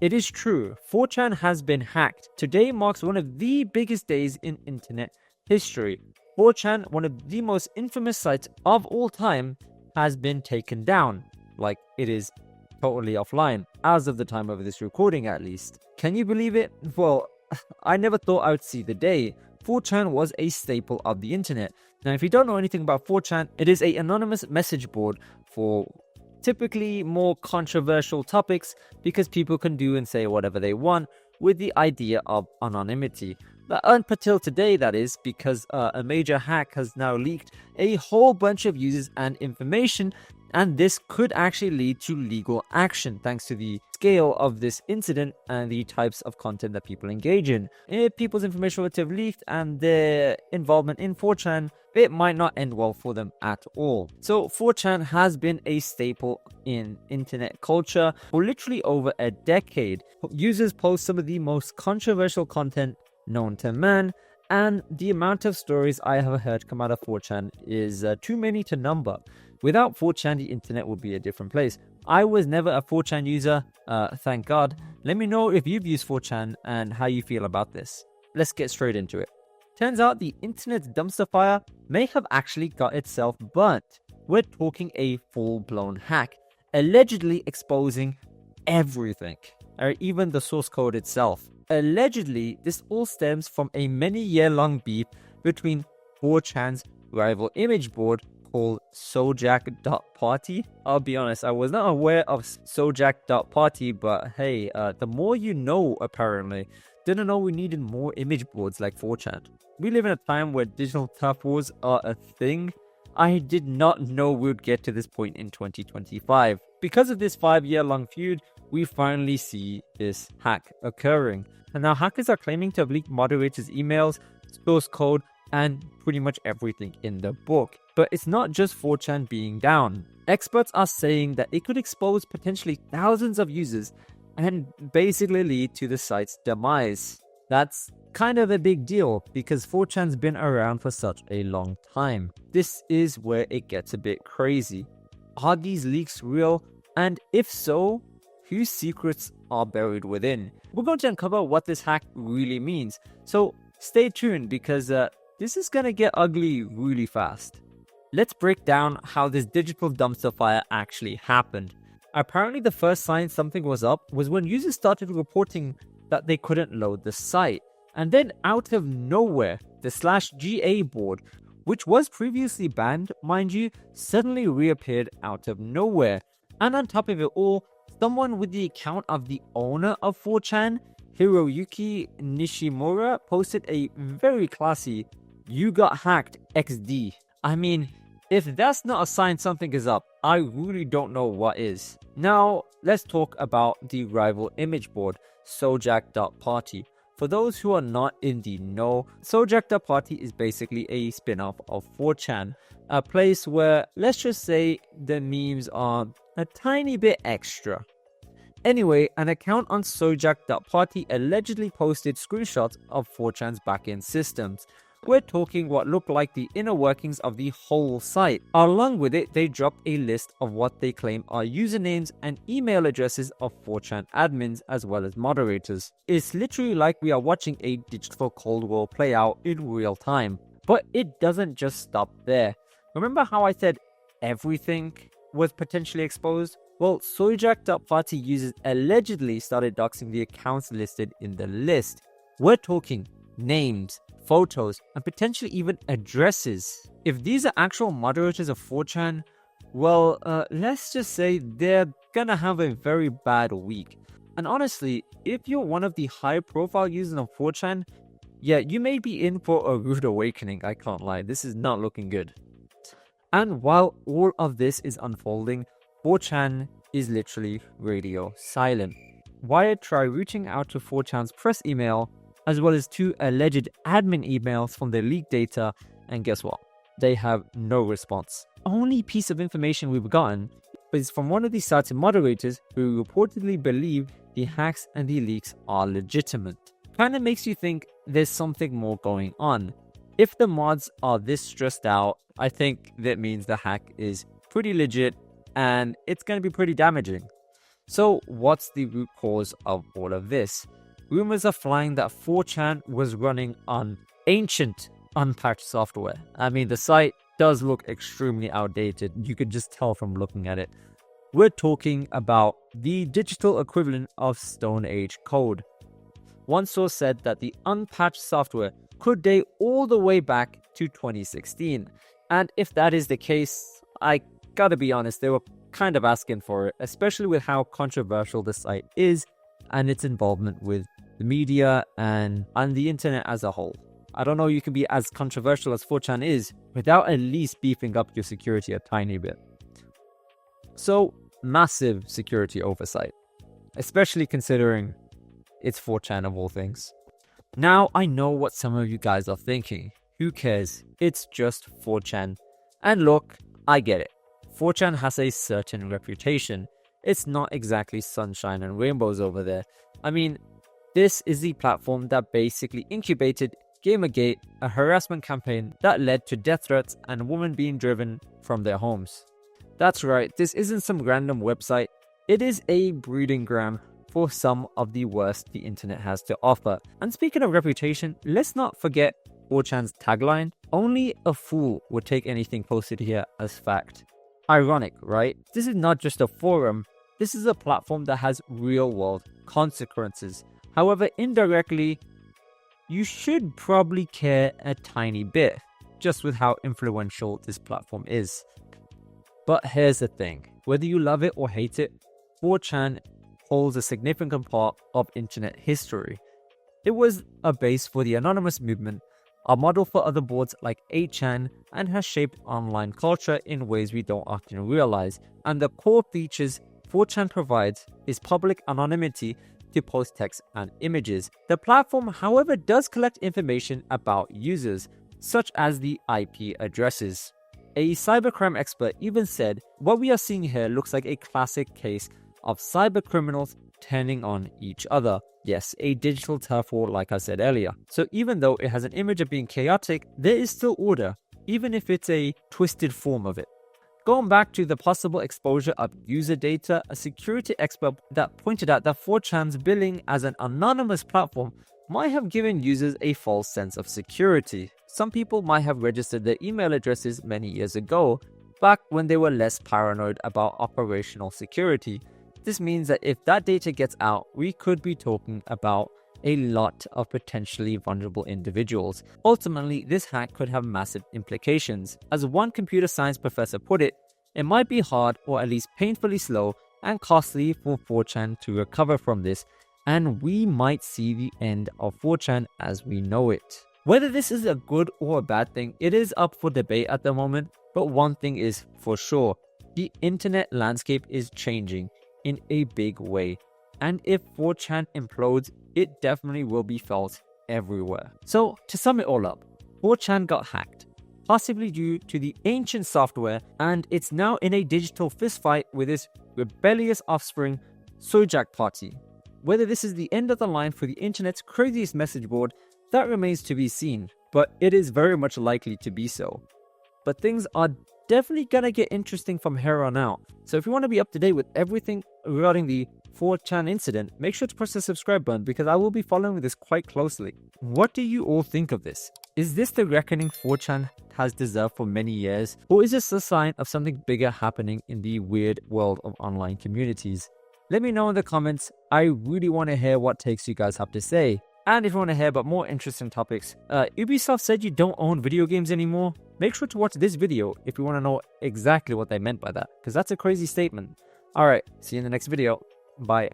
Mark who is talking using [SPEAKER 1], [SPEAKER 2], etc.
[SPEAKER 1] It is true, 4chan has been hacked. Today marks one of the biggest days in internet history. 4chan, one of the most infamous sites of all time, has been taken down. Like, it is totally offline, as of the time of this recording at least. Can you believe it? Well, I never thought I would see the day. 4chan was a staple of the internet. Now, if you don't know anything about 4chan, it is an anonymous message board for typically more controversial topics because people can do and say whatever they want with the idea of anonymity. But until today, that is, because a major hack has now leaked a whole bunch of users and information, and this could actually lead to legal action thanks to the scale of this incident and the types of content that people engage in. If people's information were to have leaked and their involvement in 4chan, it might not end well for them at all. So 4chan has been a staple in internet culture for literally over a decade. Users post some of the most controversial content known to man, and the amount of stories I have heard come out of 4chan is too many to number. Without 4chan, the internet would be a different place. I was never a 4chan user, thank God. Let me know if you've used 4chan and how you feel about this. Let's get straight into it. Turns out the internet's dumpster fire may have actually got itself burnt. We're talking a full-blown hack, allegedly exposing everything, or even the source code itself. Allegedly, this all stems from a many-year-long beef between 4chan's rival image board called Sojak.party. I'll be honest, I was not aware of Sojak.party, but hey, the more you know apparently. Didn't know we needed more image boards like 4chan. We live in a time where digital turf wars are a thing. I did not know we would get to this point in 2025. Because of this 5-year-long feud, we finally see this hack occurring. And now hackers are claiming to have leaked moderators' emails, source code, and pretty much everything in the book. But it's not just 4chan being down. Experts are saying that it could expose potentially thousands of users and basically lead to the site's demise. That's kind of a big deal because 4chan's been around for such a long time. This is where it gets a bit crazy. Are these leaks real? And if so, whose secrets are buried within? We're going to uncover what this hack really means. So stay tuned because this is going to get ugly really fast. Let's break down how this digital dumpster fire actually happened. Apparently, the first sign something was up was when users started reporting that they couldn't load the site. And then out of nowhere, the /GA board, which was previously banned, mind you, suddenly reappeared out of nowhere. And on top of it all, someone with the account of the owner of 4chan, Hiroyuki Nishimura, posted a very classy "You got hacked XD." I mean, if that's not a sign something is up, I really don't know what is. Now, let's talk about the rival image board, Sojak.party. For those who are not in the know, Sojak.party is basically a spin-off of 4chan, a place where, let's just say, the memes are a tiny bit extra. Anyway, an account on Sojak.party allegedly posted screenshots of 4chan's backend systems. We're talking what looked like the inner workings of the whole site. Along with it, they dropped a list of what they claim are usernames and email addresses of 4chan admins as well as moderators. It's literally like we are watching a digital Cold War play out in real time. But it doesn't just stop there. Remember how I said everything was potentially exposed? Well, Sojak.party users allegedly started doxing the accounts listed in the list. We're talking names, photos, and potentially even addresses. If these are actual moderators of 4chan, well, let's just say they're gonna have a very bad week. And honestly, if you're one of the high-profile users of 4chan, yeah, you may be in for a rude awakening, I can't lie. This is not looking good. And while all of this is unfolding, 4chan is literally radio silent. Wired tried reaching out to 4chan's press email, as well as 2 alleged admin emails from the leaked data, and guess what? They have no response. Only piece of information we've gotten is from one of the site's moderators who reportedly believe the hacks and the leaks are legitimate. Kinda makes you think there's something more going on. If the mods are this stressed out, I think that means the hack is pretty legit and it's going to be pretty damaging. So what's the root cause of all of this? Rumors are flying that 4chan was running on ancient, unpatched software. I mean, the site does look extremely outdated. You could just tell from looking at it. We're talking about the digital equivalent of Stone Age code. One source said that the unpatched software could date all the way back to 2016. And if that is the case, I gotta be honest, they were kind of asking for it, especially with how controversial the site is and its involvement with the media and the internet as a whole. I don't know you can be as controversial as 4chan is without at least beefing up your security a tiny bit. So, massive security oversight, especially considering it's 4chan of all things. Now, I know what some of you guys are thinking. Who cares? It's just 4chan. And look, I get it. 4chan has a certain reputation. It's not exactly sunshine and rainbows over there. I mean, this is the platform that basically incubated Gamergate, a harassment campaign that led to death threats and women being driven from their homes. That's right, this isn't some random website. It is a breeding ground for some of the worst the internet has to offer. And speaking of reputation, let's not forget 4chan's tagline, "Only a fool would take anything posted here as fact." Ironic, right? This is not just a forum, this is a platform that has real-world consequences. However, indirectly, you should probably care a tiny bit, just with how influential this platform is. But here's the thing, whether you love it or hate it, 4chan holds a significant part of internet history. It was a base for the anonymous movement, a model for other boards like 8chan, and has shaped online culture in ways we don't often realize. And the core features 4chan provides is public anonymity to post text and images. The platform, however, does collect information about users, such as the IP addresses. A cybercrime expert even said, "What we are seeing here looks like a classic case of cyber criminals turning on each other." Yes, a digital turf war like I said earlier. So even though it has an image of being chaotic, there is still order, even if it's a twisted form of it. Going back to the possible exposure of user data, a security expert that pointed out that 4chan's billing as an anonymous platform might have given users a false sense of security. Some people might have registered their email addresses many years ago, back when they were less paranoid about operational security. This means that if that data gets out, we could be talking about a lot of potentially vulnerable individuals. Ultimately, this hack could have massive implications. As one computer science professor put it, it might be hard or at least painfully slow and costly for 4chan to recover from this, and we might see the end of 4chan as we know it. Whether this is a good or a bad thing, it is up for debate at the moment, but one thing is for sure, the internet landscape is changing in a big way. And if 4chan implodes, it definitely will be felt everywhere. So, to sum it all up, 4chan got hacked, possibly due to the ancient software, and it's now in a digital fistfight with its rebellious offspring, Sojak Party. Whether this is the end of the line for the internet's craziest message board, that remains to be seen, but it is very much likely to be so. But things are definitely gonna get interesting from here on out. So if you want to be up to date with everything regarding the 4chan incident, make sure to press the subscribe button because I will be following this quite closely. What do you all think of this? Is this the reckoning 4chan has deserved for many years? Or is this a sign of something bigger happening in the weird world of online communities? Let me know in the comments. I really want to hear what takes you guys have to say. And if you want to hear about more interesting topics, Ubisoft said you don't own video games anymore. Make sure to watch this video if you want to know exactly what they meant by that, because that's a crazy statement. Alright, see you in the next video. Bye.